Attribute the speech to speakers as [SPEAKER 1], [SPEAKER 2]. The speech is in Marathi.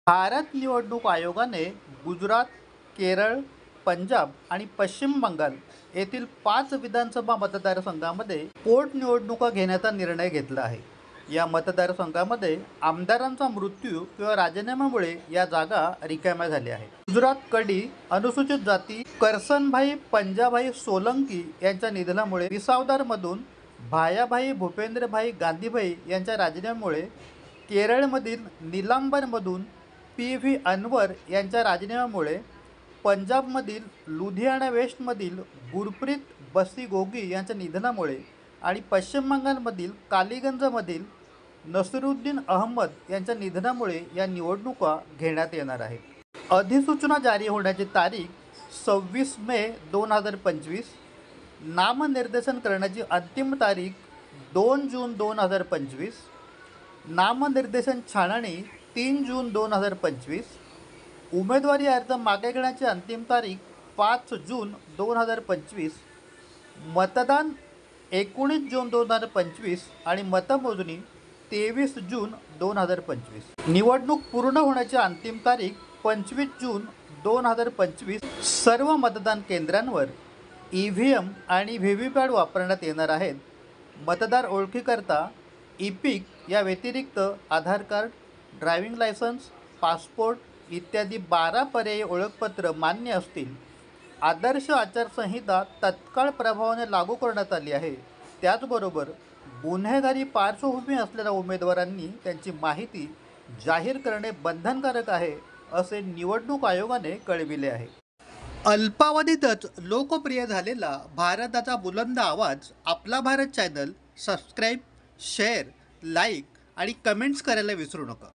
[SPEAKER 1] भारत निवडणूक आयोगाने गुजरात, केरळ, पंजाब आणि पश्चिम बंगाल येथील 5 विधानसभा मतदारसंघामध्ये पोटनिवडणुका घेण्याचा निर्णय घेतला आहे. या मतदारसंघामध्ये आमदारांचा मृत्यू किंवा राजीनाम्यामुळे या जागा रिकाम्या झाल्या आहेत. गुजरात कडी अनुसूचित जाती करसनभाई पंजाभाई सोलंकी यांच्या निधनामुळे विसावदरमधून भायाभाई भूपेंद्रभाई गांधीभाई यांच्या राजीनाम्यामुळे, केरळमधील निलांबरमधून पी.व्ही. अनवर यांच्या राजीनाम्यामुळे, पंजाबमधील लुधियाना वेस्टमधील गुरप्रीत बसी गोगी यांच्या निधनामुळे आणि पश्चिम बंगालमधील कालीगंजमधील नसिरुद्दीन अहमद यांच्या निधनामुळे या निवडणुका घेण्यात येणार आहेत. अधिसूचना जारी होण्याची तारीख 26 मे 2025. नामनिर्देशन करण्याची अंतिम तारीख 2 जून 2025. नामनिर्देशन छाननी 3 जून 2025. उमेदवारी अर्ज मागे घेण्याची अंतिम तारीख 5 जून 2025. मतदान 19 जून 2025 आणि मतमोजणी 23 जून 2025. निवडणूक पूर्ण होण्याची अंतिम तारीख 25 जून 2025. सर्व मतदान केंद्रांवर EVM आणि व्हीव्हीपॅट वापरण्यात येणार आहेत. मतदार ओळखीकरता इपिक या व्यतिरिक्त आधार कार्ड, ड्रायव्हिंग लायसन्स, पासपोर्ट इत्यादी 12 पर्यायी ओळखपत्र मान्य असतील. आदर्श आचारसंहिता तत्काळ प्रभावाने लागू करण्यात आली आहे. त्याचबरोबर गुन्हेगारी पार्श्वभूमी असलेल्या उमेदवारांनी त्यांची माहिती जाहीर करणे बंधनकारक आहे, असे निवडणूक आयोगाने कळविले आहे. अल्पावधीतच लोकप्रिय झालेला भारताचा बुलंद आवाज आपला Bharat channel subscribe, share, like आणि कमेंट्स करायला विसरू नका.